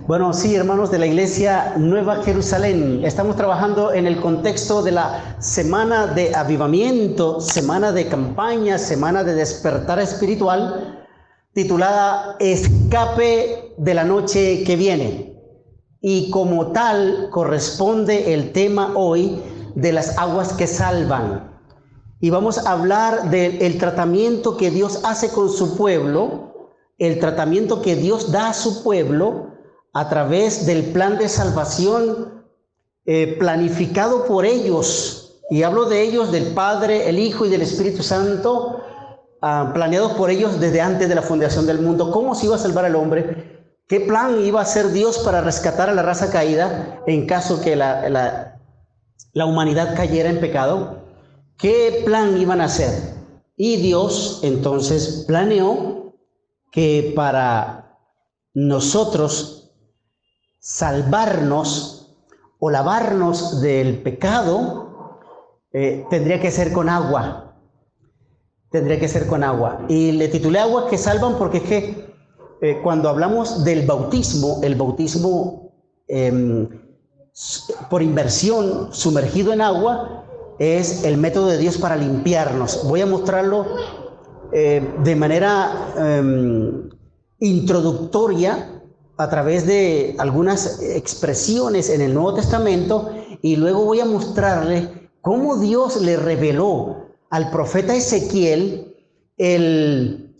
Bueno, sí, hermanos de la Iglesia Nueva Jerusalén, estamos trabajando en el contexto de la semana de avivamiento, semana de campaña, semana de despertar espiritual, titulada Escape de la noche que viene. Y como tal corresponde el tema hoy de las aguas que salvan. Y vamos a hablar del tratamiento que Dios hace con su pueblo, el tratamiento que Dios da a su pueblo a través del plan de salvación planificado por ellos. Y hablo de ellos, del Padre, el Hijo y del Espíritu Santo, planeados por ellos desde antes de la fundación del mundo. ¿Cómo se iba a salvar al hombre? ¿Qué plan iba a hacer Dios para rescatar a la raza caída en caso que la humanidad cayera en pecado? ¿Qué plan iban a hacer? Y Dios entonces planeó que para nosotros salvarnos o lavarnos del pecado tendría que ser con agua. Tendría que ser con agua. Y le titulé Aguas que salvan porque es que cuando hablamos del bautismo, el bautismo por inmersión, sumergido en agua, es el método de Dios para limpiarnos. Voy a mostrarlo de manera introductoria a través de algunas expresiones en el Nuevo Testamento, y luego voy a mostrarle cómo Dios le reveló al profeta Ezequiel el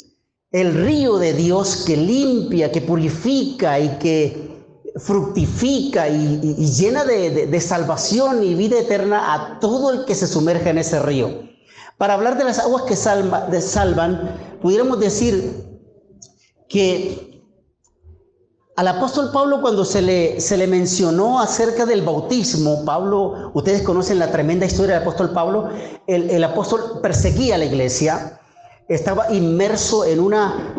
río de Dios que limpia, que purifica y que fructifica y llena de salvación y vida eterna a todo el que se sumerja en ese río. Para hablar de las aguas que salvan, pudiéramos decir que al apóstol Pablo, cuando se le mencionó acerca del bautismo, Pablo, ustedes conocen la tremenda historia del apóstol Pablo, el apóstol perseguía a la iglesia, estaba inmerso en una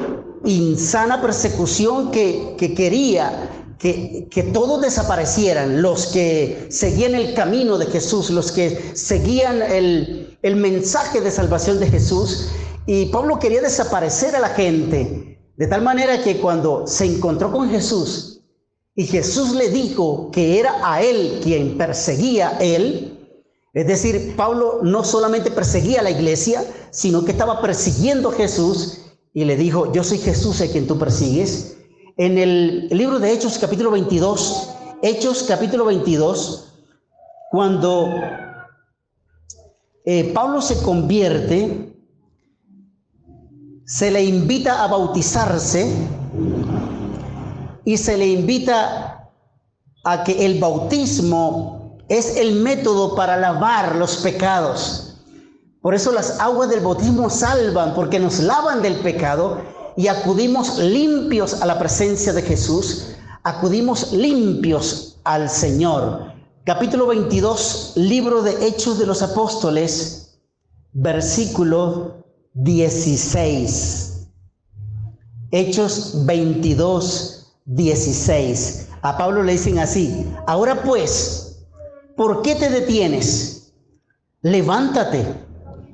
insana persecución que quería que todos desaparecieran, los que seguían el camino de Jesús, los que seguían el mensaje de salvación de Jesús, y Pablo quería desaparecer a la gente. De tal manera que cuando se encontró con Jesús y Jesús le dijo que era a él quien perseguía él, es decir, Pablo no solamente perseguía a la iglesia, sino que estaba persiguiendo a Jesús, y le dijo: yo soy Jesús a quien tú persigues. En el libro de Hechos capítulo 22, cuando Pablo se convierte, se le invita a bautizarse y se le invita a que el bautismo es el método para lavar los pecados. Por eso las aguas del bautismo salvan, porque nos lavan del pecado y acudimos limpios a la presencia de Jesús, acudimos limpios al Señor. Capítulo 22, libro de Hechos de los Apóstoles, versículo 16. Hechos 22, 16. A Pablo le dicen así: ahora pues, ¿por qué te detienes? Levántate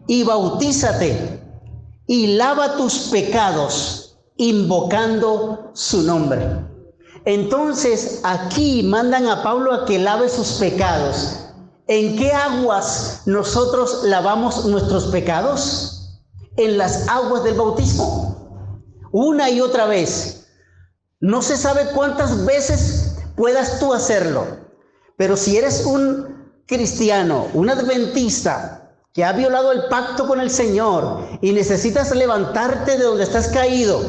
y bautízate y lava tus pecados invocando su nombre. Entonces aquí mandan a Pablo a que lave sus pecados. ¿En qué aguas nosotros lavamos nuestros pecados? En las aguas del bautismo, una y otra vez. No se sabe cuántas veces puedas tú hacerlo, pero si eres un cristiano, un adventista que ha violado el pacto con el Señor y necesitas levantarte de donde estás caído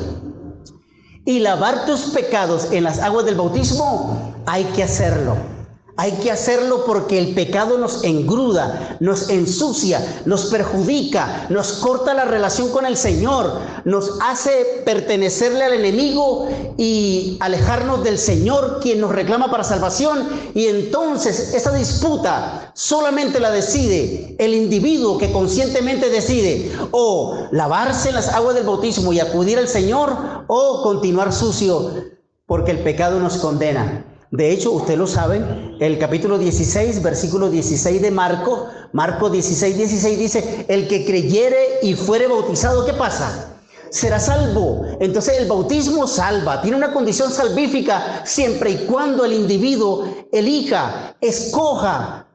y lavar tus pecados en las aguas del bautismo, hay que hacerlo. Hay que hacerlo porque el pecado nos engruda, nos ensucia, nos perjudica, nos corta la relación con el Señor, nos hace pertenecerle al enemigo y alejarnos del Señor, quien nos reclama para salvación. Y entonces esa disputa solamente la decide el individuo que conscientemente decide o lavarse en las aguas del bautismo y acudir al Señor, o continuar sucio porque el pecado nos condena. De hecho, ustedes lo saben, el capítulo 16, versículo 16 de Marco 16, 16 dice: el que creyere y fuere bautizado, ¿qué pasa? será salvo. Entonces el bautismo salva, tiene una condición salvífica siempre y cuando el individuo elija, escoja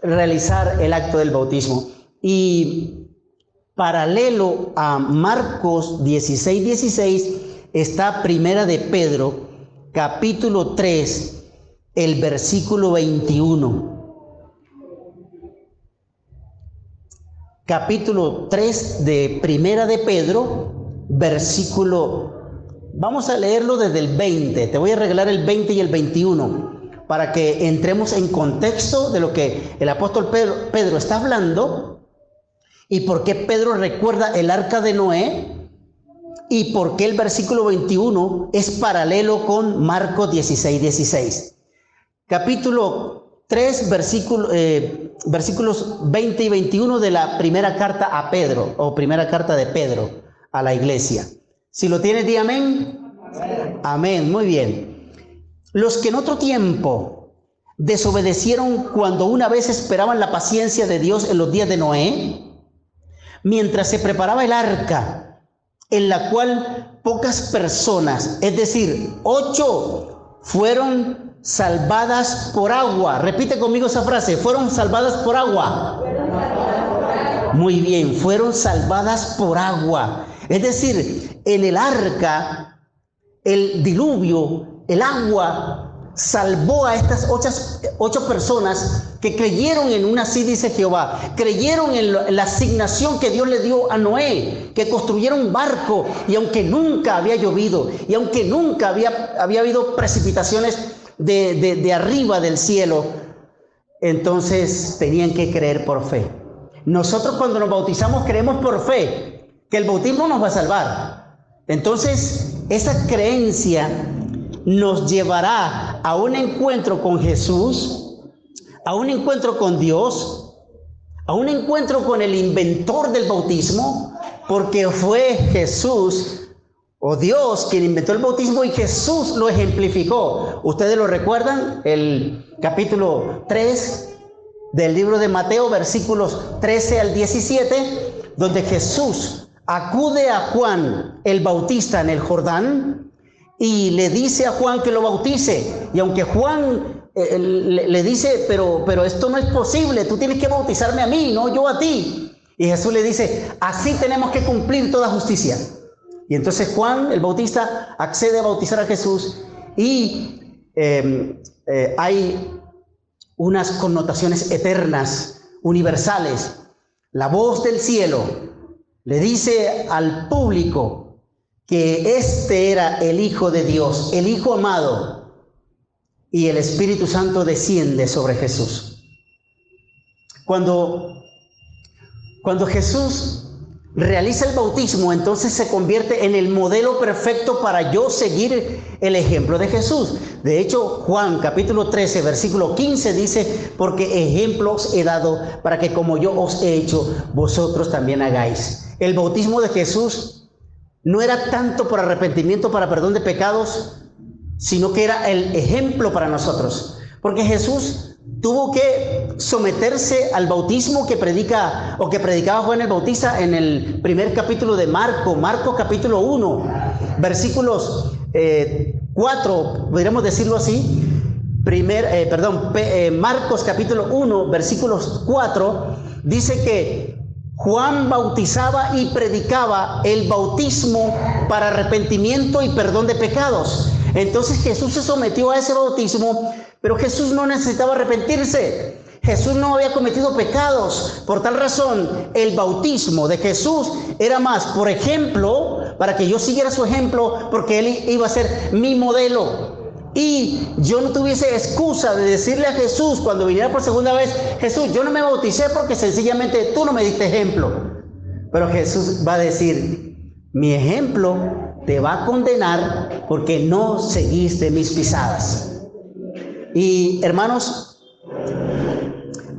realizar el acto del bautismo. Y paralelo a Marcos 16:16 está Primera de Pedro, capítulo 3, el versículo 21. Capítulo 3 de Primera de Pedro, versículo, vamos a leerlo desde el 20, te voy a regalar el 20 y el 21, para que entremos en contexto de lo que el apóstol Pedro está hablando, y por qué Pedro recuerda el arca de Noé, y por qué el versículo 21 es paralelo con Marcos 16:16. Capítulo 3, versículos 20 y 21 de la primera carta a Pedro, o primera carta de Pedro a la iglesia. Si lo tienes, di amén. Amén, muy bien. Los que en otro tiempo desobedecieron cuando una vez esperaban la paciencia de Dios en los días de Noé, mientras se preparaba el arca, en la cual pocas personas, es decir, 8, fueron salvadas por agua. Repite conmigo esa frase, fueron salvadas por agua. Muy bien, fueron salvadas por agua. Es decir, en el arca, el diluvio, el agua salvó a estas 8 personas que creyeron en una, así dice Jehová, creyeron en la asignación que Dios le dio a Noé, que construyeron un barco, y aunque nunca había llovido, y aunque nunca había habido precipitaciones de arriba del cielo, entonces tenían que creer por fe. Nosotros cuando nos bautizamos creemos por fe que el bautismo nos va a salvar. Entonces esa creencia nos llevará a un encuentro con Jesús, a un encuentro con Dios, a un encuentro con el inventor del bautismo, porque fue Jesús o Dios quien inventó el bautismo, y Jesús lo ejemplificó. Ustedes lo recuerdan, el capítulo 3 del libro de Mateo, versículos 13 al 17, donde Jesús acude a Juan el Bautista en el Jordán y le dice a Juan que lo bautice. Y aunque Juan le dice, pero esto no es posible, tú tienes que bautizarme a mí, no yo a ti. Y Jesús le dice, así tenemos que cumplir toda justicia. Y entonces Juan el Bautista accede a bautizar a Jesús, y hay unas connotaciones eternas, universales. La voz del cielo le dice al público que este era el Hijo de Dios, el Hijo amado, y el Espíritu Santo desciende sobre Jesús. Cuando Jesús realiza el bautismo, entonces se convierte en el modelo perfecto para yo seguir el ejemplo de Jesús. De hecho, Juan capítulo 13, versículo 15 dice, porque ejemplos he dado para que como yo os he hecho, vosotros también hagáis. El bautismo de Jesús no era tanto por arrepentimiento, para perdón de pecados, sino que era el ejemplo para nosotros. Porque Jesús tuvo que someterse al bautismo que predicaba Juan el Bautista en el primer capítulo de Marcos capítulo 1, versículos 4, podríamos decirlo así. Marcos capítulo 1, versículos 4, dice que Juan bautizaba y predicaba el bautismo para arrepentimiento y perdón de pecados. Entonces Jesús se sometió a ese bautismo, pero Jesús no necesitaba arrepentirse. Jesús no había cometido pecados. Por tal razón, el bautismo de Jesús era más, por ejemplo, para que yo siguiera su ejemplo, porque Él iba a ser mi modelo. Y yo no tuviese excusa de decirle a Jesús cuando viniera por segunda vez, Jesús, yo no me bauticé porque sencillamente tú no me diste ejemplo. Pero Jesús va a decir, mi ejemplo te va a condenar porque no seguiste mis pisadas. Y hermanos,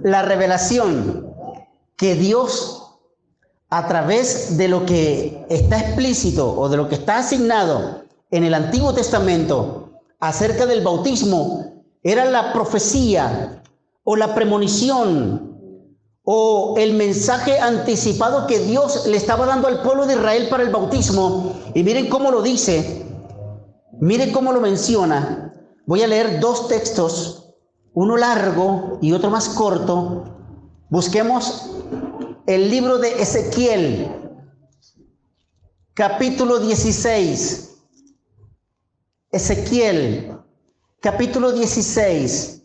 la revelación que Dios, a través de lo que está explícito o de lo que está asignado en el Antiguo Testamento acerca del bautismo, era la profecía o la premonición o el mensaje anticipado que Dios le estaba dando al pueblo de Israel para el bautismo. Y miren cómo lo dice, miren cómo lo menciona. Voy a leer dos textos, uno largo y otro más corto. Busquemos el libro de Ezequiel, capítulo 16. Ezequiel, capítulo 16.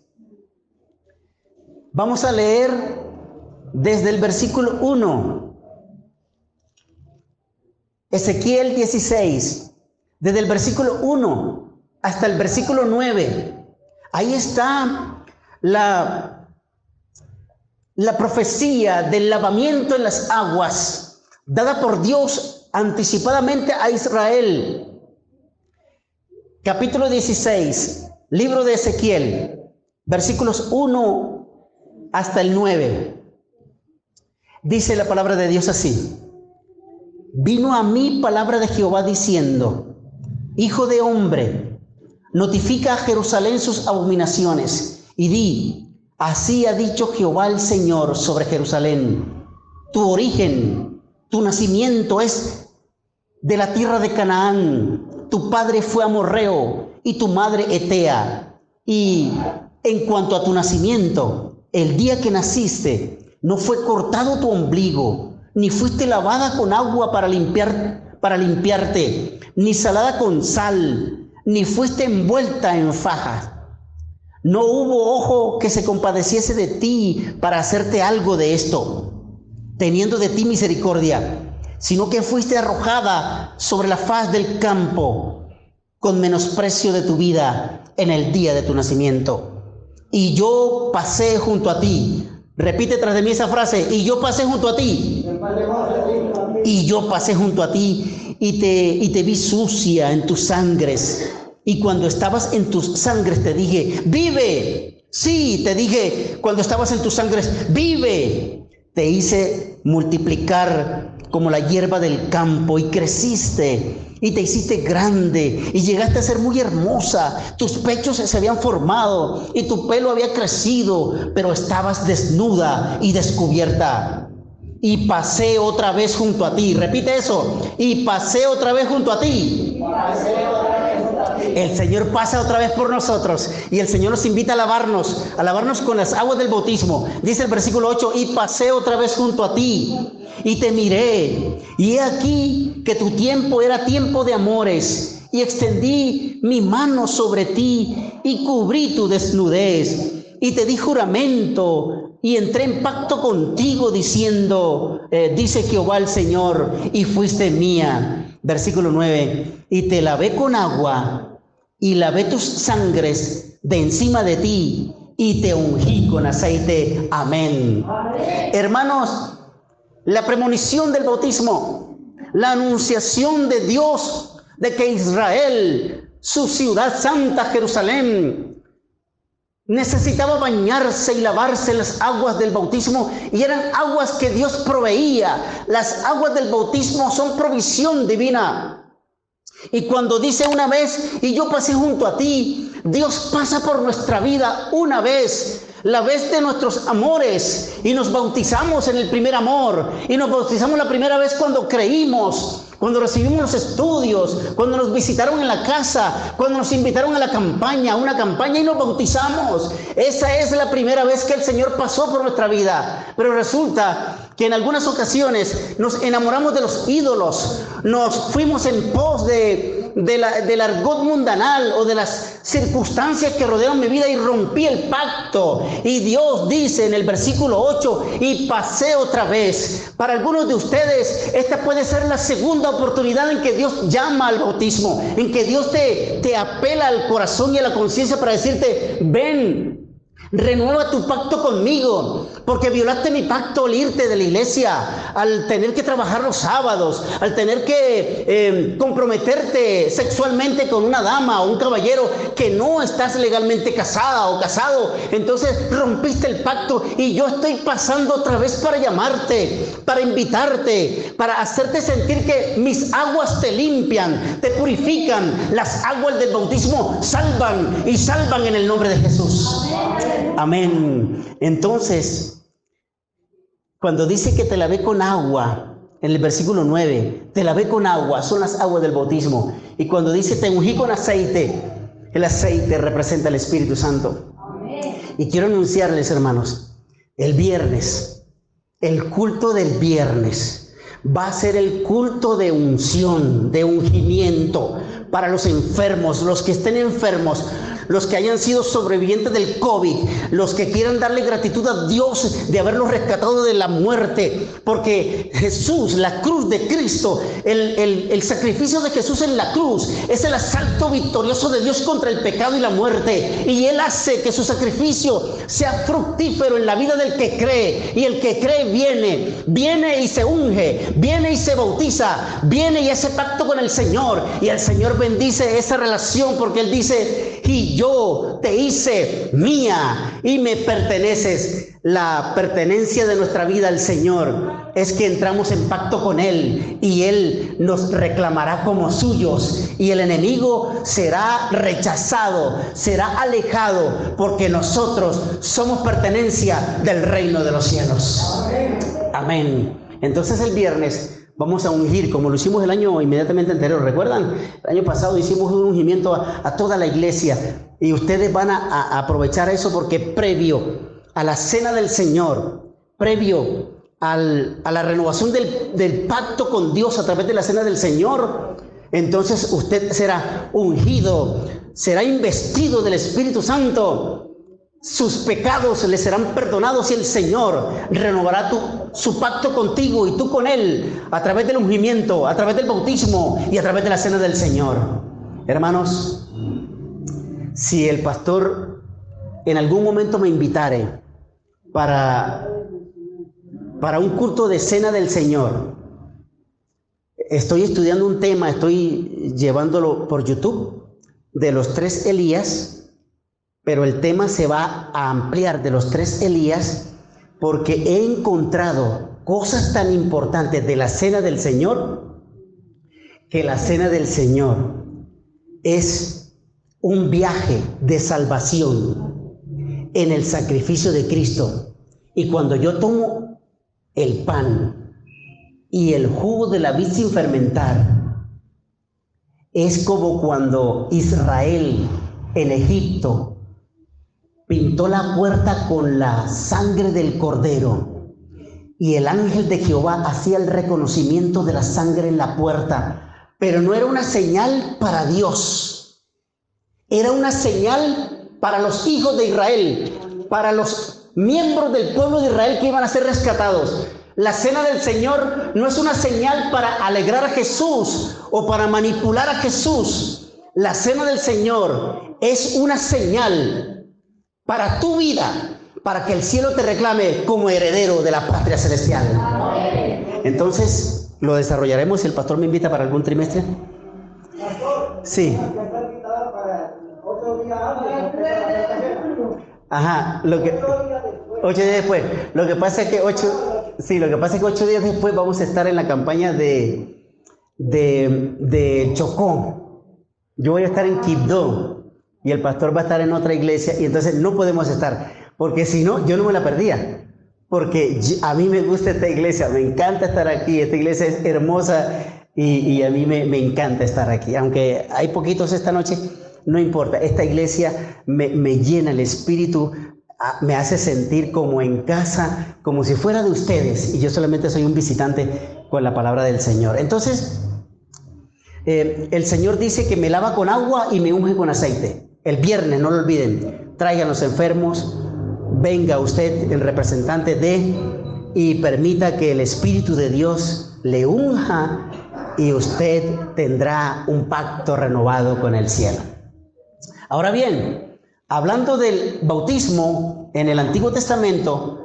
Vamos a leer desde el versículo 1. Ezequiel 16, desde el versículo 1 hasta el versículo 9. Ahí está la profecía del lavamiento en las aguas, dada por Dios anticipadamente a Israel. Capítulo 16, libro de Ezequiel, versículos 1 hasta el 9. Dice la palabra de Dios así: vino a mí palabra de Jehová diciendo: Hijo de hombre, notifica a Jerusalén sus abominaciones, y di: así ha dicho Jehová el Señor sobre Jerusalén. Tu origen, tu nacimiento es de la tierra de Canaán. Tu padre fue amorreo y tu madre etea. Y en cuanto a tu nacimiento, el día que naciste, no fue cortado tu ombligo, ni fuiste lavada con agua para limpiarte, ni salada con sal, ni fuiste envuelta en fajas. No hubo ojo que se compadeciese de ti para hacerte algo de esto, teniendo de ti misericordia, sino que fuiste arrojada sobre la faz del campo, con menosprecio de tu vida en el día de tu nacimiento. Y yo pasé junto a ti. Repite tras de mí esa frase: y yo pasé junto a ti. Y yo pasé junto a ti y te vi sucia en tus sangres. Y cuando estabas en tus sangres te dije: vive. Sí, te dije cuando estabas en tus sangres: vive. Te hice multiplicar como la hierba del campo y creciste. Y te hiciste grande y llegaste a ser muy hermosa. Tus pechos se habían formado y tu pelo había crecido, pero estabas desnuda y descubierta. Y pasé otra vez junto a ti. Repite eso: y pasé otra vez junto a ti. El Señor pasa otra vez por nosotros y el Señor nos invita a lavarnos con las aguas del bautismo. Dice el versículo 8: y pasé otra vez junto a ti y te miré, y he aquí que tu tiempo era tiempo de amores, y extendí mi mano sobre ti y cubrí tu desnudez, y te di juramento y entré en pacto contigo diciendo, dice Jehová el Señor, y fuiste mía. Versículo 9: y te lavé con agua y lavé tus sangres de encima de ti y te ungí con aceite. Amén. Amén. Hermanos, la premonición del bautismo, la anunciación de Dios de que Israel, su ciudad santa Jerusalén, necesitaba bañarse y lavarse en las aguas del bautismo, y eran aguas que Dios proveía. Las aguas del bautismo son provisión divina. Y cuando dice una vez, y yo pasé junto a ti, Dios pasa por nuestra vida una vez, la vez de nuestros amores, y nos bautizamos en el primer amor, y nos bautizamos la primera vez cuando creímos, cuando recibimos los estudios, cuando nos visitaron en la casa, cuando nos invitaron a la campaña, a una campaña, y nos bautizamos. Esa es la primera vez que el Señor pasó por nuestra vida. Pero resulta que en algunas ocasiones nos enamoramos de los ídolos, nos fuimos en pos del argot mundanal o de las circunstancias que rodearon mi vida, y rompí el pacto. Y Dios dice en el versículo 8: y pasé otra vez. Para algunos de ustedes esta puede ser la segunda oportunidad en que Dios llama al bautismo, en que Dios te apela al corazón y a la conciencia para decirte: ven, renueva tu pacto conmigo, porque violaste mi pacto al irte de la iglesia, al tener que trabajar los sábados, al tener que comprometerte sexualmente con una dama o un caballero que no estás legalmente casada o casado. Entonces rompiste el pacto, y yo estoy pasando otra vez para llamarte, para invitarte, para hacerte sentir que mis aguas te limpian, te purifican. Las aguas del bautismo salvan, y salvan en el nombre de Jesús. Amén. Entonces, Cuando dice que te lavé con agua, en el versículo 9, te lavé con agua, son las aguas del bautismo. Y cuando dice te ungí con aceite, el aceite representa el Espíritu Santo. Y quiero anunciarles, hermanos, el viernes, el culto del viernes, va a ser el culto de unción, de ungimiento para los enfermos, los que estén enfermos, los que hayan sido sobrevivientes del COVID, los que quieran darle gratitud a Dios de haberlos rescatado de la muerte, porque Jesús, la cruz de Cristo, el sacrificio de Jesús en la cruz es el asalto victorioso de Dios contra el pecado y la muerte, y Él hace que su sacrificio sea fructífero en la vida del que cree, y el que cree viene y se unge, viene y se bautiza, viene y hace pacto con el Señor, y el Señor bendice esa relación, porque Él dice: y yo te hice mía y me perteneces. La pertenencia de nuestra vida al Señor es que entramos en pacto con Él y Él nos reclamará como suyos, y el enemigo será rechazado, será alejado, porque nosotros somos pertenencia del reino de los cielos. Amén. Entonces el viernes vamos a ungir, como lo hicimos el año inmediatamente anterior. ¿Recuerdan? El año pasado hicimos un ungimiento a toda la iglesia, y ustedes van a aprovechar eso, porque previo a la cena del Señor, previo a la renovación del pacto con Dios a través de la cena del Señor, entonces usted será ungido, será investido del Espíritu Santo. Sus pecados le serán perdonados y el Señor renovará su pacto contigo y tú con Él a través del ungimiento, a través del bautismo y a través de la cena del Señor. Hermanos, si el pastor en algún momento me invitare para un culto de cena del Señor, estoy estudiando un tema, estoy llevándolo por YouTube, de los 3 Elías. Pero el tema se va a ampliar de los 3 Elías, porque he encontrado cosas tan importantes de la cena del Señor, que la cena del Señor es un viaje de salvación en el sacrificio de Cristo. Y cuando yo tomo el pan y el jugo de la vid sin fermentar, es como cuando Israel en Egipto pintó la puerta con la sangre del cordero, y el ángel de Jehová hacía el reconocimiento de la sangre en la puerta, pero no era una señal para Dios, era una señal para los hijos de Israel, para los miembros del pueblo de Israel que iban a ser rescatados. La cena del Señor no es una señal para alegrar a Jesús o para manipular a Jesús. La cena del Señor es una señal para tu vida, para que el cielo te reclame como heredero de la patria celestial. Entonces, lo desarrollaremos si el pastor me invita para algún trimestre. Sí. Ajá, 8 días después. Lo que pasa es que 8 días después vamos a estar en la campaña de Chocó. Yo voy a estar en Quibdó y el pastor va a estar en otra iglesia, y entonces no podemos estar, porque si no, yo no me la perdía, porque a mí me gusta esta iglesia, me encanta estar aquí, esta iglesia es hermosa y a mí me encanta estar aquí, aunque hay poquitos esta noche, no importa, esta iglesia me llena el espíritu, me hace sentir como en casa, como si fuera de ustedes, y yo solamente soy un visitante con la palabra del Señor. Entonces, el Señor dice que me lava con agua y me unge con aceite. El viernes, no lo olviden, traigan los enfermos, venga usted, el representante y permita que el Espíritu de Dios le unja, y usted tendrá un pacto renovado con el cielo. Ahora bien, hablando del bautismo en el Antiguo Testamento,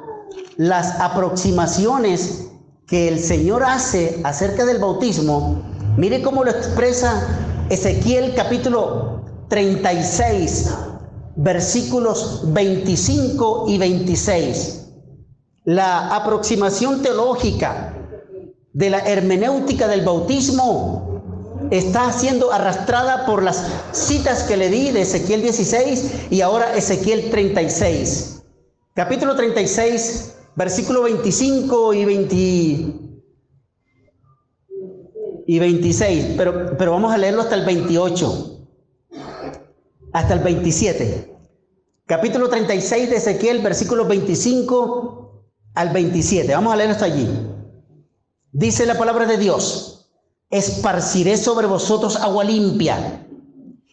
las aproximaciones que el Señor hace acerca del bautismo, mire cómo lo expresa Ezequiel capítulo 36, versículos 25 y 26. La aproximación teológica de la hermenéutica del bautismo está siendo arrastrada por las citas que le di de Ezequiel 16 y ahora Ezequiel 36. Capítulo 36, versículo 25 y 26, pero vamos a leerlo hasta el 28, hasta el 27. Capítulo 36 de Ezequiel, versículos 25 al 27. Vamos a leerlo hasta allí. Dice la palabra de Dios: esparciré sobre vosotros agua limpia,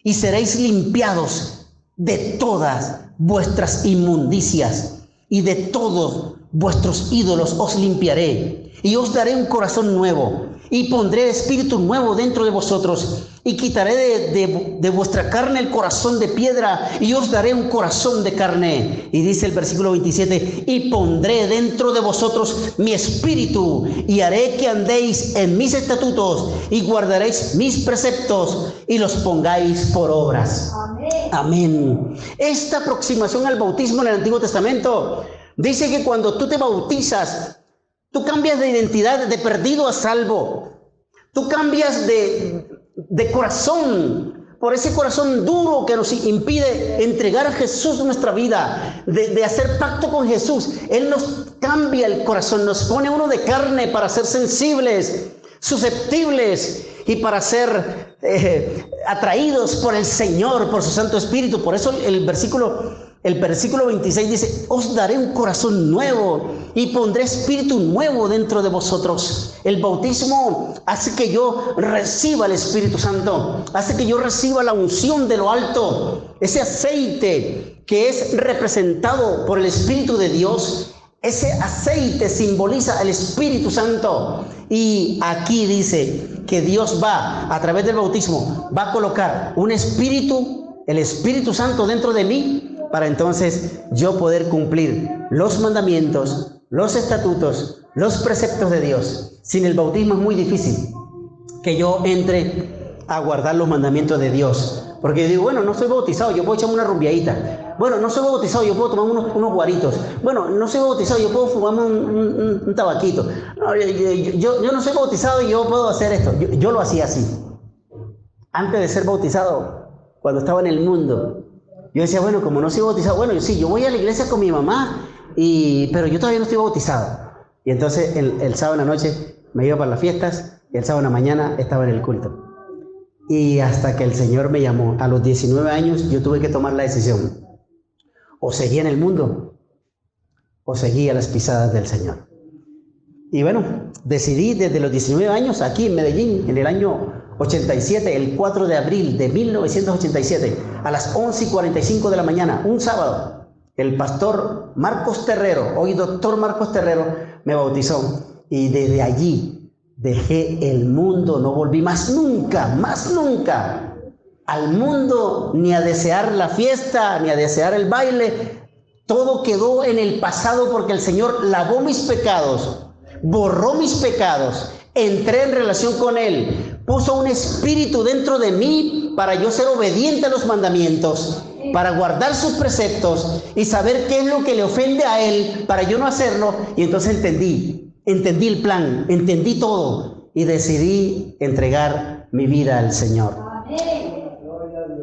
y seréis limpiados de todas vuestras inmundicias, y de todos vuestros ídolos os limpiaré, y os daré un corazón nuevo, y pondré espíritu nuevo dentro de vosotros, y quitaré de vuestra carne el corazón de piedra, y os daré un corazón de carne. Y dice el versículo 27, y pondré dentro de vosotros mi espíritu, y haré que andéis en mis estatutos, y guardaréis mis preceptos, y los pongáis por obras. Amén. Amén. Esta aproximación al bautismo en el Antiguo Testamento dice que cuando tú te bautizas, tú cambias de identidad, de perdido a salvo. Tú cambias de corazón, por ese corazón duro que nos impide entregar a Jesús nuestra vida, de hacer pacto con Jesús. Él nos cambia el corazón, nos pone uno de carne para ser sensibles, susceptibles y para ser atraídos por el Señor, por su Santo Espíritu. Por eso el versículo 26 dice: os daré un corazón nuevo y pondré espíritu nuevo dentro de vosotros. El bautismo hace que yo reciba el Espíritu Santo, hace que yo reciba la unción de lo alto, ese aceite que es representado por el Espíritu de Dios. Ese aceite simboliza el Espíritu Santo. Y aquí dice que Dios va, a través del bautismo, va a colocar un espíritu, el Espíritu Santo dentro de mí, para entonces yo poder cumplir los mandamientos, los estatutos, los preceptos de Dios. Sin el bautismo es muy difícil que yo entre a guardar los mandamientos de Dios. Porque yo digo, bueno, no soy bautizado, yo puedo echarme una rumbiadita. Bueno, no soy bautizado, yo puedo tomar unos guaritos. Bueno, no soy bautizado, yo puedo fumarme un tabaquito. No, yo no soy bautizado y yo puedo hacer esto. Yo lo hacía así. Antes de ser bautizado, cuando estaba en el mundo, yo decía, bueno, como no soy bautizado, bueno, yo voy a la iglesia con mi mamá, pero yo todavía no estoy bautizado. Y entonces el sábado en la noche me iba para las fiestas y el sábado en la mañana estaba en el culto. Y hasta que el Señor me llamó, a los 19 años, yo tuve que tomar la decisión. O seguía en el mundo, o seguía las pisadas del Señor. Y bueno, decidí desde los 19 años, aquí en Medellín, en el año 87, el 4 de abril de 1987, a las 11:45 de la mañana, un sábado, el pastor Marcos Terrero, hoy doctor Marcos Terrero, me bautizó. Y desde allí dejé el mundo, no volví más nunca al mundo, ni a desear la fiesta, ni a desear el baile. Todo quedó en el pasado porque el Señor lavó mis pecados, borró mis pecados, entré en relación con Él, puso un espíritu dentro de mí para yo ser obediente a los mandamientos, para guardar sus preceptos y saber qué es lo que le ofende a Él para yo no hacerlo. Y entonces entendí el plan, entendí todo y decidí entregar mi vida al Señor.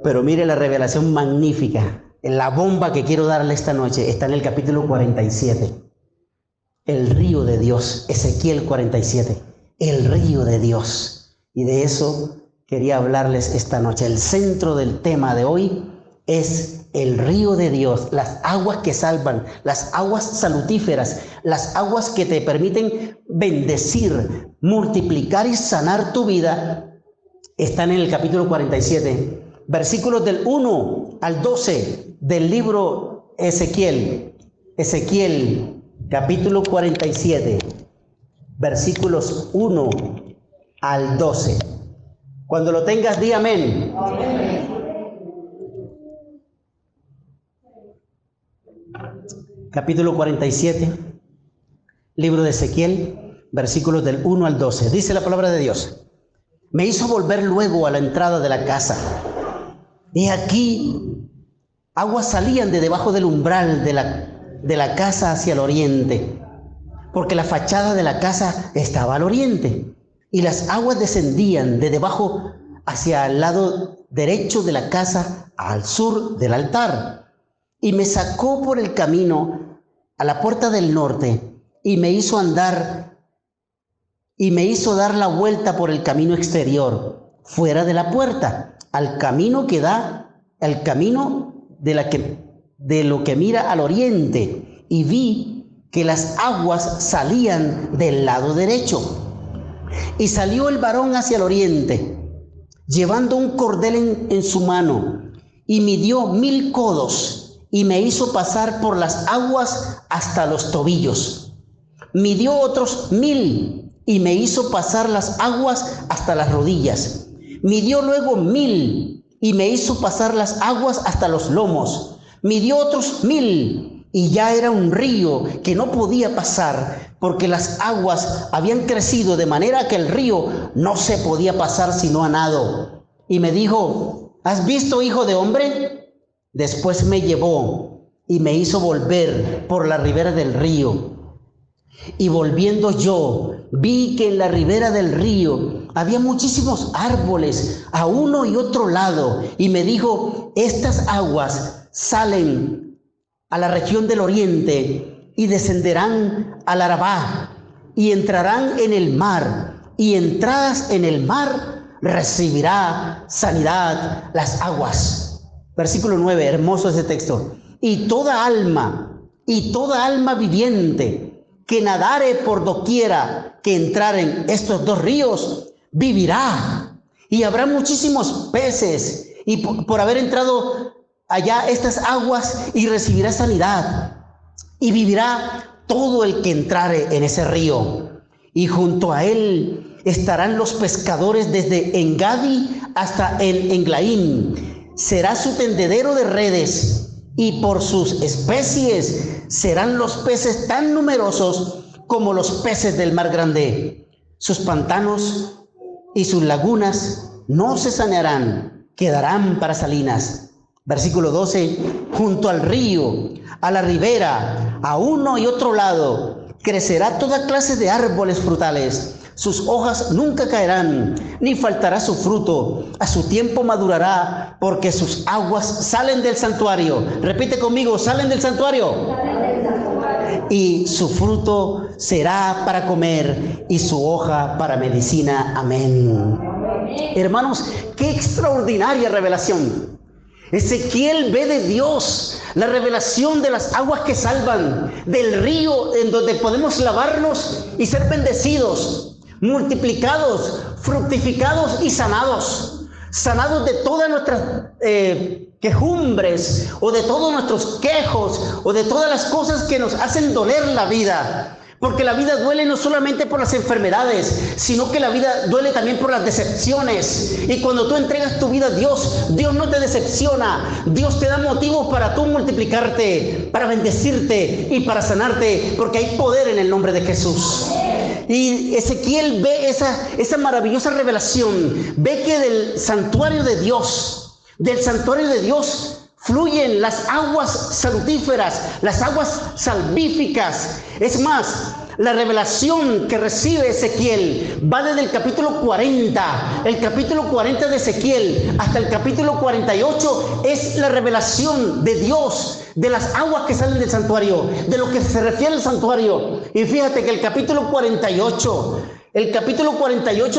Pero mire la revelación magnífica, la bomba que quiero darle esta noche está en el capítulo 47. El río de Dios, Ezequiel 47, el río de Dios. Y de eso quería hablarles esta noche. El centro del tema de hoy es el río de Dios, las aguas que salvan, las aguas salutíferas, las aguas que te permiten bendecir, multiplicar y sanar tu vida. Están en el capítulo 47, versículos del 1 al 12 del libro Ezequiel. Ezequiel, capítulo 47, versículos 1 al 12. Cuando lo tengas, di amén. Amén. Capítulo 47, libro de Ezequiel, versículos del 1 al 12. Dice la palabra de Dios: me hizo volver luego a la entrada de la casa. Y aquí aguas salían de debajo del umbral de la casa hacia el oriente, porque la fachada de la casa estaba al oriente, y las aguas descendían de debajo hacia el lado derecho de la casa al sur del altar. Y me sacó por el camino a la puerta del norte y me hizo andar y me hizo dar la vuelta por el camino exterior, fuera de la puerta, al camino que da, al camino de lo que mira al oriente, y vi que las aguas salían del lado derecho. Y salió el varón hacia el oriente, llevando un cordel en su mano, y midió 1000 codos, y me hizo pasar por las aguas hasta los tobillos. Midió otros 1000, y me hizo pasar las aguas hasta las rodillas. Midió luego 1000, y me hizo pasar las aguas hasta los lomos. Midió otros 1000, y ya era un río que no podía pasar, porque las aguas habían crecido de manera que el río no se podía pasar sino a nado. Y me dijo: ¿has visto, hijo de hombre? Después me llevó y me hizo volver por la ribera del río. Y volviendo yo, vi que en la ribera del río había muchísimos árboles a uno y otro lado. Y me dijo: estas aguas salen a la región del oriente y descenderán al Arabá y entrarán en el mar, y entradas en el mar recibirá sanidad las aguas. Versículo 9, hermoso ese texto. Y toda alma viviente que nadare por doquiera que entraren estos dos ríos, vivirá. Y habrá muchísimos peces, y por haber entrado allá estas aguas, y recibirá sanidad. Y vivirá todo el que entrare en ese río. Y junto a él estarán los pescadores desde Engadi hasta en Englaim. Será su tendedero de redes, y por sus especies serán los peces tan numerosos como los peces del mar grande. Sus pantanos y sus lagunas no se sanearán, quedarán para salinas. Versículo 12, junto al río, a la ribera, a uno y otro lado, crecerá toda clase de árboles frutales. Sus hojas nunca caerán, ni faltará su fruto. A su tiempo madurará, porque sus aguas salen del santuario. Repite conmigo: salen del santuario. Y su fruto será para comer, y su hoja para medicina. Amén. Hermanos, qué extraordinaria revelación. Ezequiel ve de Dios la revelación de las aguas que salvan, del río en donde podemos lavarnos y ser bendecidos, multiplicados, fructificados y sanados de todas nuestras quejumbres, o de todos nuestros quejos, o de todas las cosas que nos hacen doler la vida. Porque la vida duele no solamente por las enfermedades, sino que la vida duele también por las decepciones. Y cuando tú entregas tu vida a Dios, Dios no te decepciona. Dios te da motivos para tú multiplicarte, para bendecirte y para sanarte, porque hay poder en el nombre de Jesús. Y Ezequiel ve esa maravillosa revelación. Ve que del santuario de Dios fluyen las aguas salutíferas, las aguas salvíficas. Es más, la revelación que recibe Ezequiel va desde el capítulo 40. El capítulo 40 de Ezequiel hasta el capítulo 48 es la revelación de Dios, de las aguas que salen del santuario, de lo que se refiere al santuario. Y fíjate que el capítulo 48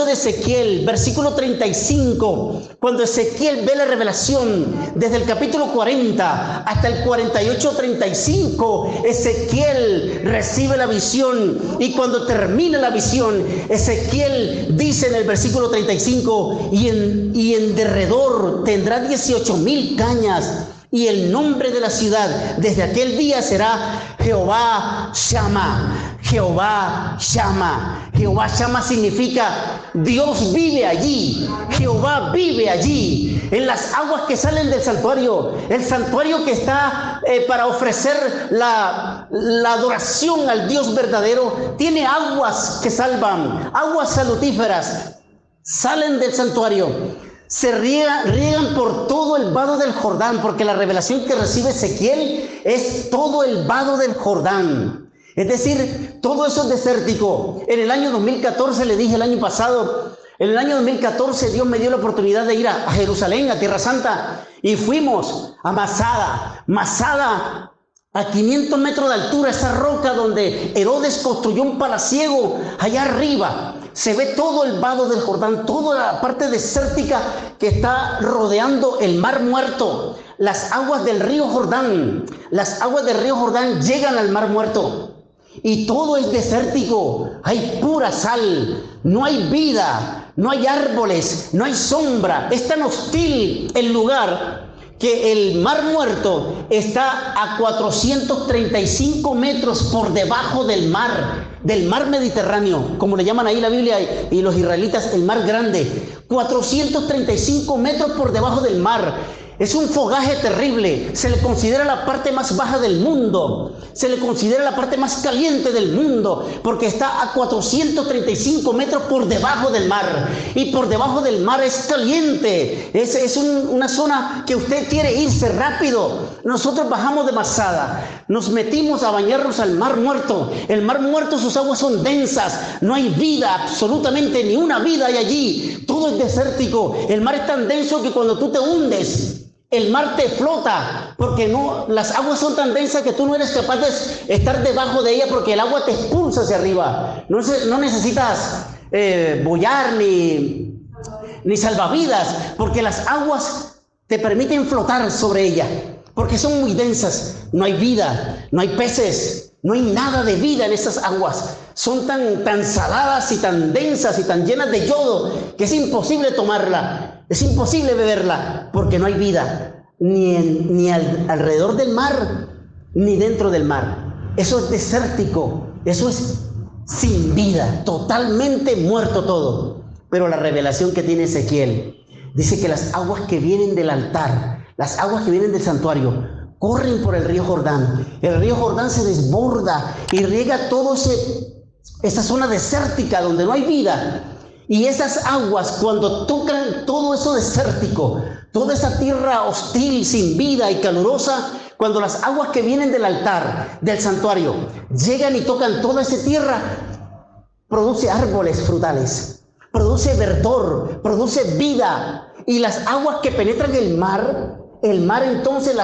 de Ezequiel, versículo 35, cuando Ezequiel ve la revelación desde el capítulo 40 hasta el 48-35, Ezequiel recibe la visión, y cuando termina la visión, Ezequiel dice en el versículo 35, y en derredor tendrá 18,000 cañas, y el nombre de la ciudad desde aquel día será Jehová Shammah. Jehová Shammah. Jehová Shammah significa Dios vive allí. Jehová vive allí, en las aguas que salen del santuario. El santuario que está para ofrecer la adoración al Dios verdadero tiene aguas que salvan, aguas salutíferas. Salen del santuario. Se riegan por todo el vado del Jordán, porque la revelación que recibe Ezequiel es todo el vado del Jordán. Es decir, todo eso es desértico. En el año 2014, le dije el año pasado, en el año 2014 Dios me dio la oportunidad de ir a Jerusalén, a Tierra Santa, y fuimos a Masada. Masada A 500 metros de altura, esa roca donde Herodes construyó un palaciego, allá arriba se ve todo el vado del Jordán, toda la parte desértica que está rodeando el Mar Muerto. Las aguas del río Jordán, llegan al Mar Muerto. Y todo es desértico, hay pura sal, no hay vida, no hay árboles, no hay sombra. Es tan hostil el lugar que el Mar Muerto está a 435 metros por debajo del mar Mediterráneo, como le llaman ahí la Biblia y los israelitas, el Mar Grande. 435 metros por debajo del mar. Es un fogaje terrible. Se le considera la parte más baja del mundo. Se le considera la parte más caliente del mundo, porque está a 435 metros por debajo del mar. Y por debajo del mar es caliente. Es una zona que usted quiere irse rápido. Nosotros bajamos de Masada, nos metimos a bañarnos al Mar Muerto. El Mar Muerto, sus aguas son densas. No hay vida, absolutamente ni una vida hay allí. Todo es desértico. El mar es tan denso que cuando tú te hundes, el mar te flota, porque las aguas son tan densas que tú no eres capaz de estar debajo de ella, porque el agua te expulsa hacia arriba. No necesitas boyar ni salvavidas, porque las aguas te permiten flotar sobre ella, porque son muy densas. No hay vida, no hay peces, no hay nada de vida en esas aguas. Son tan saladas y tan densas y tan llenas de yodo que es imposible tomarla. Es imposible beberla porque no hay vida ni alrededor del mar ni dentro del mar. Eso es desértico, eso es sin vida, totalmente muerto todo. Pero la revelación que tiene Ezequiel dice que las aguas que vienen del altar, las aguas que vienen del santuario, corren por el río Jordán. El río Jordán se desborda y riega esa zona desértica donde no hay vida. Y esas aguas, cuando tocan todo eso desértico, toda esa tierra hostil, sin vida y calurosa, cuando las aguas que vienen del altar, del santuario, llegan y tocan toda esa tierra, produce árboles frutales, produce verdor, produce vida. Y las aguas que penetran el mar entonces,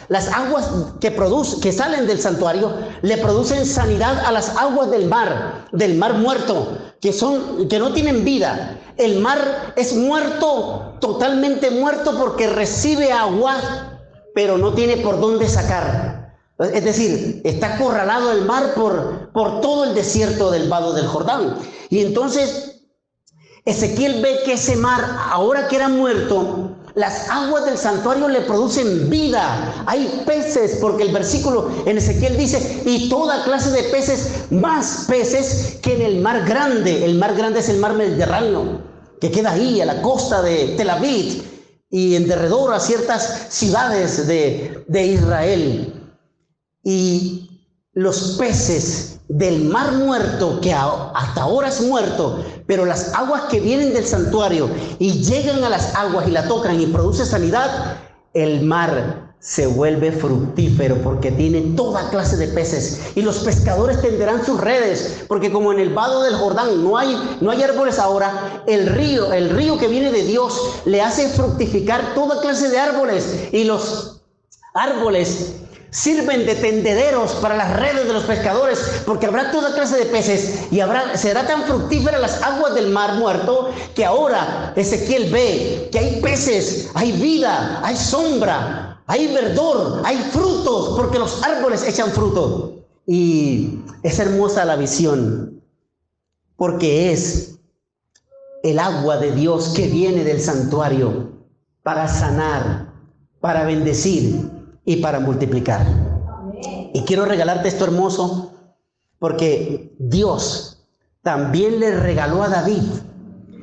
las aguas que salen del santuario, le producen sanidad a las aguas del mar muerto, que no tienen vida. El mar es muerto, totalmente muerto, porque recibe agua, pero no tiene por dónde sacar. Es decir, está acorralado el mar por todo el desierto del vado del Jordán. Y entonces Ezequiel ve que ese mar, ahora que era muerto, las aguas del santuario le producen vida. Hay peces, porque el versículo en Ezequiel dice, y toda clase de peces, más peces que en el mar grande. El mar grande es el mar Mediterráneo, que queda ahí a la costa de Tel Aviv y en derredor a ciertas ciudades de Israel. Y los peces del mar muerto, que hasta ahora es muerto, pero las aguas que vienen del santuario y llegan a las aguas y la tocan y produce sanidad, el mar se vuelve fructífero porque tiene toda clase de peces. Y los pescadores tenderán sus redes, porque como en el vado del Jordán no hay árboles ahora, el río que viene de Dios le hace fructificar toda clase de árboles, y los árboles sirven de tendederos para las redes de los pescadores, porque habrá toda clase de peces y será tan fructífera las aguas del mar muerto que ahora Ezequiel ve que hay peces, hay vida, hay sombra, hay verdor, hay frutos, porque los árboles echan fruto. Y es hermosa la visión, porque es el agua de Dios que viene del santuario para sanar, para bendecir y para multiplicar. Y quiero regalarte esto hermoso, porque Dios también le regaló a David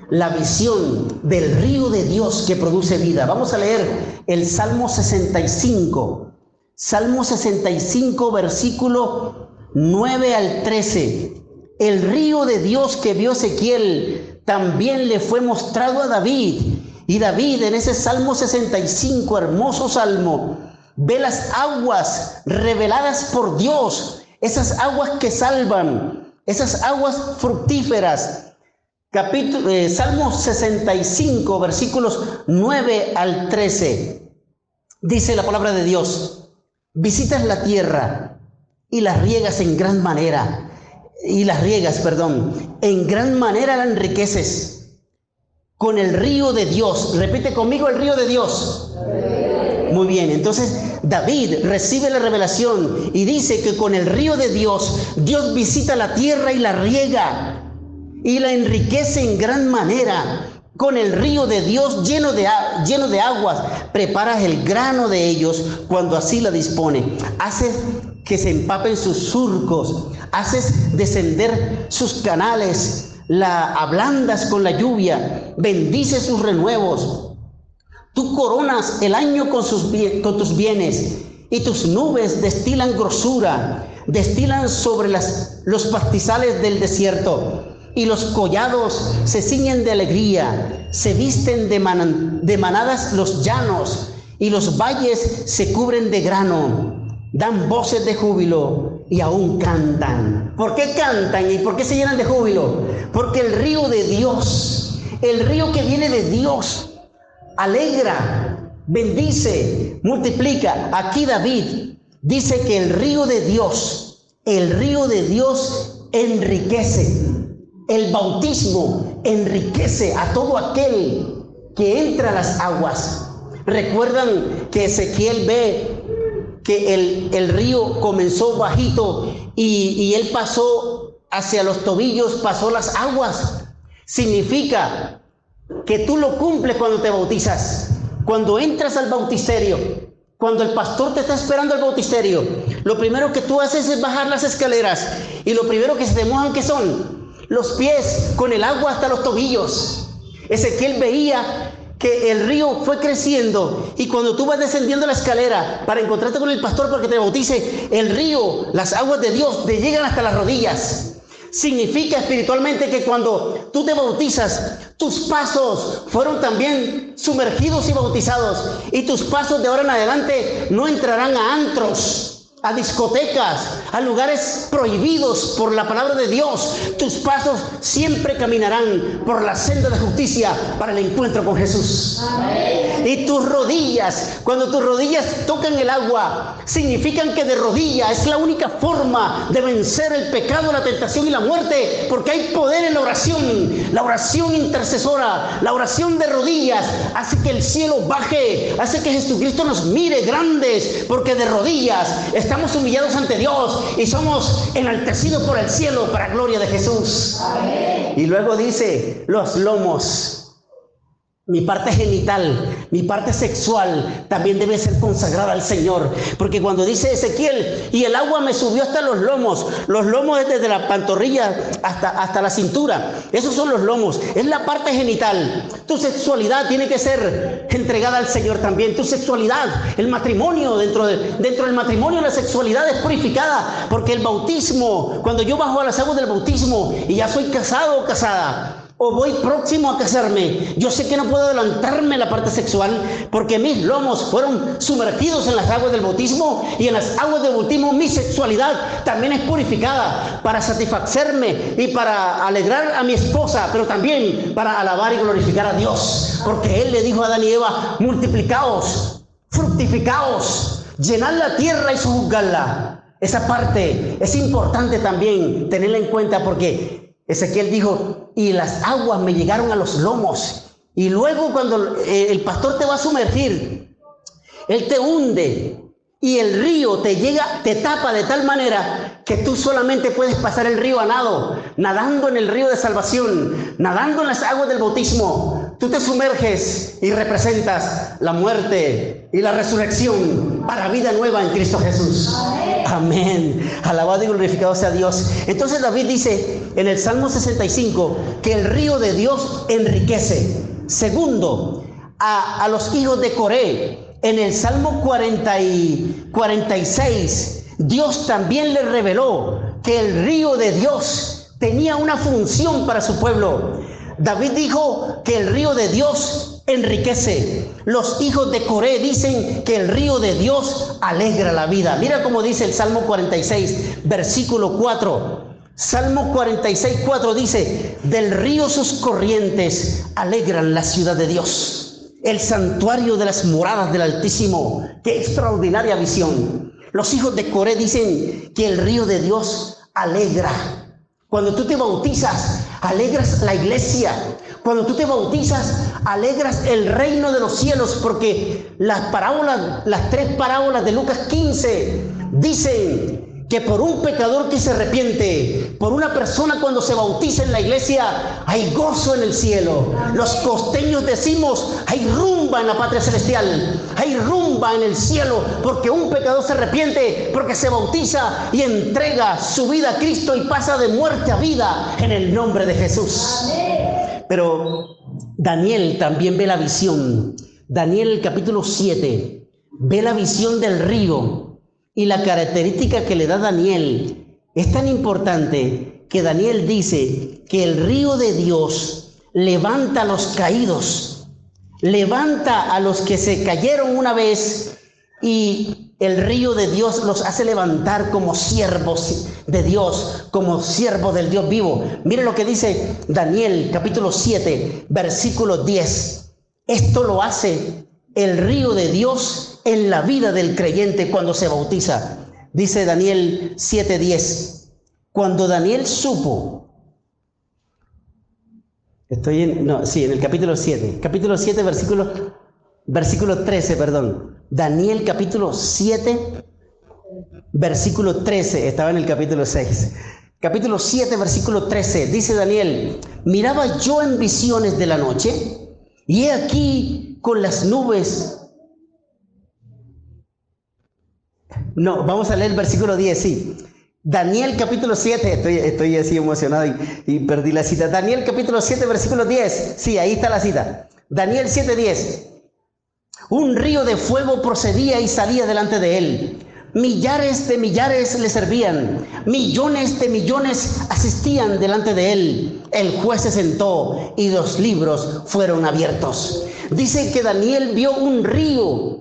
la visión del río de Dios que produce vida. Vamos a leer el Salmo 65. Salmo 65, versículo 9 al 13. El río de Dios que vio Ezequiel también le fue mostrado a David. Y David, en ese Salmo 65, hermoso salmo, ve las aguas reveladas por Dios, esas aguas que salvan, esas aguas fructíferas. Salmo 65, versículos 9 al 13. Dice la palabra de Dios: visitas la tierra y las riegas en gran manera. En gran manera la enriqueces. Con el río de Dios. Repite conmigo, el río de Dios. Muy bien, entonces David recibe la revelación y dice que con el río de Dios, Dios visita la tierra y la riega y la enriquece en gran manera. Con el río de Dios lleno de aguas, preparas el grano de ellos cuando así la dispone. Haces que se empapen sus surcos, haces descender sus canales, la ablandas con la lluvia, bendices sus renuevos. Tú coronas el año con tus bienes y tus nubes destilan grosura, destilan sobre los pastizales del desierto. Y los collados se ciñen de alegría, se visten de manadas los llanos, y los valles se cubren de grano, dan voces de júbilo y aún cantan. ¿Por qué cantan y por qué se llenan de júbilo? Porque el río de Dios, el río que viene de Dios, alegra, bendice, multiplica. Aquí David dice que el río de Dios enriquece. El bautismo enriquece a todo aquel que entra a las aguas. Recuerdan que Ezequiel ve que el río comenzó bajito y él pasó hacia los tobillos, pasó las aguas. Significa que tú lo cumples cuando te bautizas. Cuando entras al bautisterio, cuando el pastor te está esperando al bautisterio, lo primero que tú haces es bajar las escaleras y lo primero que se te mojan, ¿qué son? Los pies con el agua hasta los tobillos. Ezequiel veía que el río fue creciendo y cuando tú vas descendiendo la escalera para encontrarte con el pastor para que te bautice, el río, las aguas de Dios te llegan hasta las rodillas. Significa espiritualmente que cuando tú te bautizas, tus pasos fueron también sumergidos y bautizados, y tus pasos de ahora en adelante no entrarán a antros, a discotecas, a lugares prohibidos por la palabra de Dios. Tus pasos siempre caminarán por la senda de justicia para el encuentro con Jesús. Amén. Y tus rodillas, cuando tus rodillas tocan el agua, significan que de rodillas es la única forma de vencer el pecado, la tentación y la muerte, porque hay poder en la oración intercesora, la oración de rodillas hace que el cielo baje, hace que Jesucristo nos mire grandes, porque de rodillas estamos humillados ante Dios y somos enaltecidos por el cielo para gloria de Jesús. Amén. Y luego dice, los lomos. Mi parte genital, mi parte sexual también debe ser consagrada al Señor. Porque cuando dice Ezequiel, y el agua me subió hasta los lomos es desde la pantorrilla hasta la cintura. Esos son los lomos, es la parte genital. Tu sexualidad tiene que ser entregada al Señor también. Tu sexualidad, el matrimonio, dentro del matrimonio la sexualidad es purificada. Porque el bautismo, cuando yo bajo a las aguas del bautismo y ya soy casado o casada, o voy próximo a casarme, yo sé que no puedo adelantarme en la parte sexual porque mis lomos fueron sumergidos en las aguas del bautismo, y en las aguas del bautismo mi sexualidad también es purificada para satisfacerme y para alegrar a mi esposa, pero también para alabar y glorificar a Dios, porque Él le dijo a Adán y Eva: multiplicaos, fructificaos, llenad la tierra y sojuzgadla. Esa parte es importante también tenerla en cuenta, porque Ezequiel dijo, y las aguas me llegaron a los lomos. Y luego cuando el pastor te va a sumergir, él te hunde y el río te tapa de tal manera que tú solamente puedes pasar el río a nado, nadando en el río de salvación, nadando en las aguas del bautismo. Tú te sumerges y representas la muerte y la resurrección para vida nueva en Cristo Jesús. Amén. Alabado y glorificado sea Dios. Entonces David dice en el Salmo 65 que el río de Dios enriquece. Segundo, a los hijos de Coré, en el Salmo 46, Dios también le reveló que el río de Dios tenía una función para su pueblo. David dijo que el río de Dios enriquece. Los hijos de Coré dicen que el río de Dios alegra la vida. Mira cómo dice el Salmo 46, versículo 4. Salmo 46, 4 dice: del río sus corrientes alegran la ciudad de Dios, el santuario de las moradas del Altísimo. ¡Qué extraordinaria visión! Los hijos de Coré dicen que el río de Dios alegra. Cuando tú te bautizas, alegras la iglesia. Cuando tú te bautizas, alegras el reino de los cielos, porque las tres parábolas de Lucas 15 dicen que por un pecador que se arrepiente, por una persona cuando se bautiza en la iglesia, hay gozo en el cielo. Los costeños decimos, hay rumba en la patria celestial, hay rumba en el cielo, porque un pecador se arrepiente, porque se bautiza y entrega su vida a Cristo y pasa de muerte a vida en el nombre de Jesús. Pero Daniel también ve la visión. Daniel, el capítulo 7, ve la visión del río. Y la característica que le da Daniel es tan importante que Daniel dice que el río de Dios levanta a los caídos, levanta a los que se cayeron una vez, y el río de Dios los hace levantar como siervos de Dios, como siervos del Dios vivo. Mire lo que dice Daniel capítulo 7, versículo 10. Esto lo hace el río de Dios en la vida del creyente cuando se bautiza. Dice Daniel 7:10. Cuando Daniel supo, en el capítulo 7. Capítulo 7, versículo 13, perdón. Daniel capítulo 7, versículo 13. Estaba en el capítulo 6. Capítulo 7, versículo 13. Dice Daniel: miraba yo en visiones de la noche, y he aquí con las nubes. No, vamos a leer el versículo 10, sí. Daniel capítulo 7, estoy así emocionado y perdí la cita. Daniel capítulo 7, versículo 10, sí, ahí está la cita. Daniel 7:10. Un río de fuego procedía y salía delante de él. Millares de millares le servían. Millones de millones asistían delante de él. El juez se sentó y los libros fueron abiertos. Dice que Daniel vio un río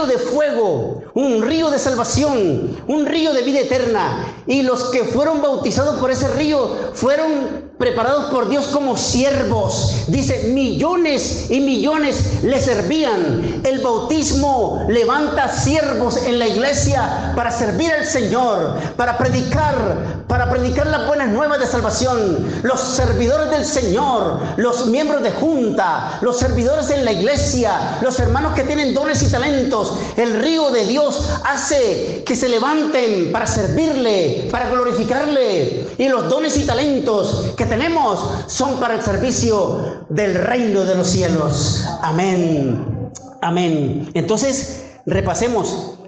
de fuego, un río de salvación, un río de vida eterna. Y los que fueron bautizados por ese río fueron preparados por Dios como siervos. Dice, millones y millones le servían. El bautismo levanta siervos en la iglesia para servir al Señor, para predicar las buenas nuevas de salvación. Los servidores del Señor, los miembros de junta, los servidores en la iglesia, los hermanos que tienen dones y talentos. El río de Dios hace que se levanten para servirle, para glorificarle. Y los dones y talentos que tenemos son para el servicio del reino de los cielos. Amén. Amén. Entonces, repasemos.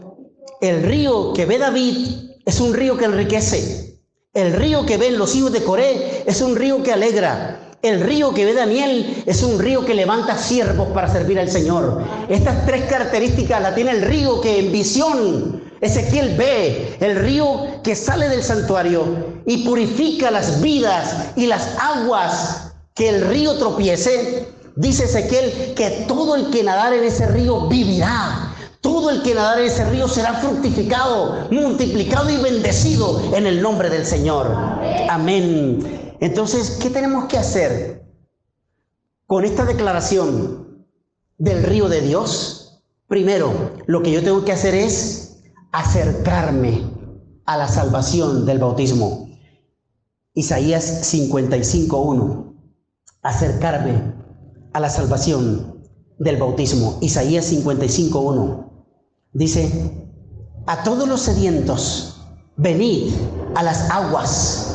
El río que ve David es un río que enriquece. El río que ven los hijos de Coré es un río que alegra. El río que ve Daniel es un río que levanta siervos para servir al Señor. Estas tres características las tiene el río que en visión Ezequiel ve, el río que sale del santuario y purifica las vidas y las aguas que el río tropiece. Dice Ezequiel que todo el que nadar en ese río vivirá. Todo el que nadar en ese río será fructificado, multiplicado y bendecido en el nombre del Señor. Amén. Entonces, ¿qué tenemos que hacer con esta declaración del río de Dios? Primero, lo que yo tengo que hacer es acercarme a la salvación del bautismo. Isaías 55:1. Acercarme a la salvación del bautismo. Isaías 55:1. Dice: a todos los sedientos, venid a las aguas,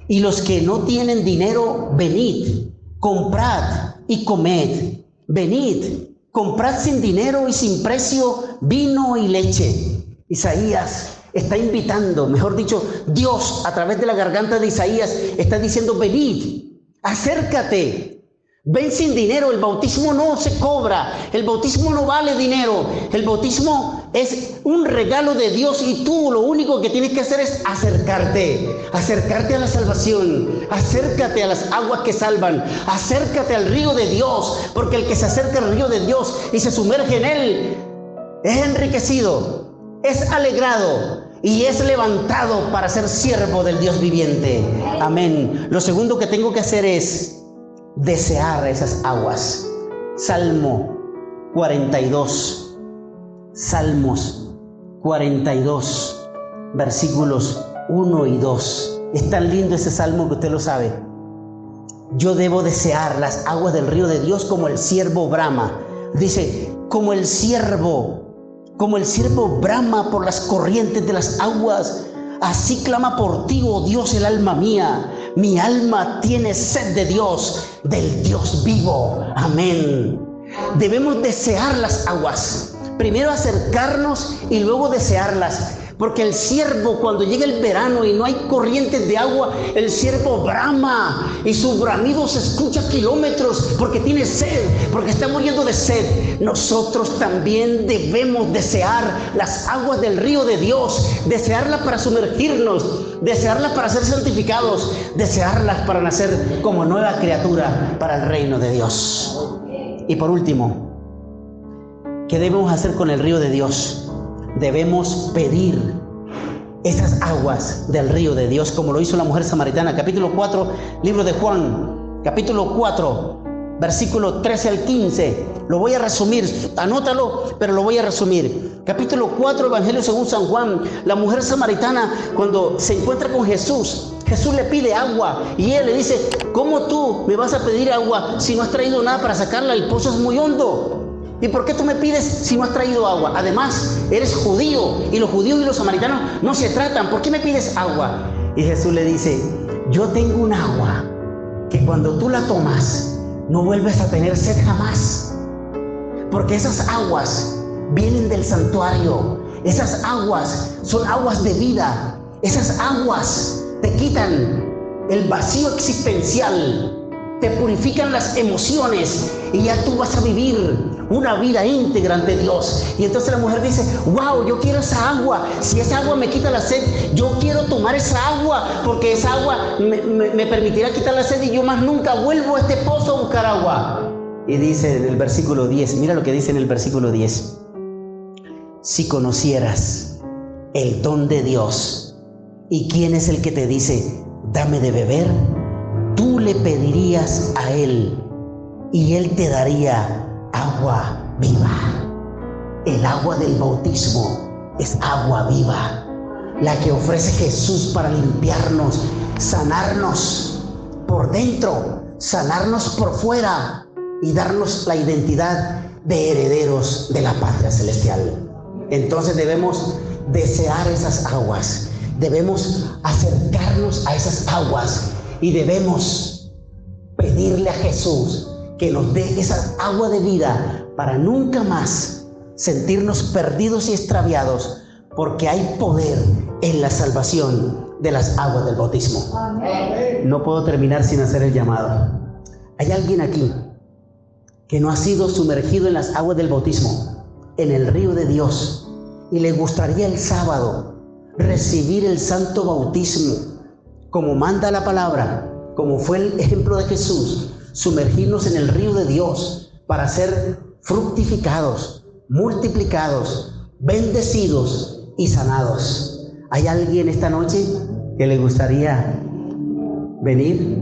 y los que no tienen dinero, venid, comprad y comed. Venid, comprad sin dinero y sin precio vino y leche. Isaías está invitando, mejor dicho, Dios a través de la garganta de Isaías está diciendo: venid, acércate. Ven sin dinero. El bautismo no se cobra, el bautismo no vale dinero, el bautismo es un regalo de Dios y tú lo único que tienes que hacer es acercarte a la salvación, acércate a las aguas que salvan, acércate al río de Dios, porque el que se acerca al río de Dios y se sumerge en él es enriquecido, es alegrado y es levantado para ser siervo del Dios viviente. Amén. Lo segundo que tengo que hacer es desear esas aguas. Salmo 42. Salmos 42, versículos 1 y 2. Es tan lindo ese salmo que usted lo sabe. Yo debo desear las aguas del río de Dios como el ciervo brama. Dice, como el ciervo brama por las corrientes de las aguas, así clama por ti, oh Dios, el alma mía. Mi alma tiene sed de Dios, del Dios vivo. Amén. Debemos desear las aguas. Primero acercarnos y luego desearlas. Porque el ciervo, cuando llega el verano y no hay corrientes de agua, el ciervo brama y su bramido se escucha a kilómetros porque tiene sed, porque está muriendo de sed. Nosotros también debemos desear las aguas del río de Dios, desearlas para sumergirnos, desearlas para ser santificados, desearlas para nacer como nueva criatura para el reino de Dios. Y por último, ¿qué debemos hacer con el río de Dios? Debemos pedir esas aguas del río de Dios, como lo hizo la mujer samaritana. Capítulo 4, libro de Juan, capítulo 4, versículo 13 al 15. Lo voy a resumir, anótalo, pero lo voy a resumir. Capítulo 4, Evangelio según San Juan. La mujer samaritana, cuando se encuentra con Jesús, Jesús le pide agua y ella le dice, ¿cómo tú me vas a pedir agua si no has traído nada para sacarla? El pozo es muy hondo. ¿Y por qué tú me pides si no has traído agua? Además, eres judío y los judíos y los samaritanos no se tratan. ¿Por qué me pides agua? Y Jesús le dice, yo tengo un agua que cuando tú la tomas no vuelves a tener sed jamás. Porque esas aguas vienen del santuario. Esas aguas son aguas de vida. Esas aguas te quitan el vacío existencial. Te purifican las emociones y ya tú vas a vivir una vida íntegra ante Dios. Y entonces la mujer dice, wow, yo quiero esa agua. Si esa agua me quita la sed, yo quiero tomar esa agua, porque esa agua me permitirá quitar la sed y yo más nunca vuelvo a este pozo a buscar agua. Y dice en el versículo 10, mira lo que dice en el versículo 10. Si conocieras el don de Dios y quién es el que te dice, dame de beber, tú le pedirías a Él y Él te daría agua viva. El agua del bautismo es agua viva, la que ofrece Jesús para limpiarnos, sanarnos por dentro, sanarnos por fuera y darnos la identidad de herederos de la patria celestial. Entonces debemos desear esas aguas, debemos acercarnos a esas aguas y debemos pedirle a Jesús que nos dé esa agua de vida para nunca más sentirnos perdidos y extraviados, porque hay poder en la salvación de las aguas del bautismo. Amén. No puedo terminar sin hacer el llamado. ¿Hay alguien aquí que no ha sido sumergido en las aguas del bautismo, en el río de Dios, y le gustaría el sábado recibir el santo bautismo como manda la palabra, como fue el ejemplo de Jesús, sumergirnos en el río de Dios para ser fructificados, multiplicados, bendecidos y sanados? ¿Hay alguien esta noche que le gustaría venir?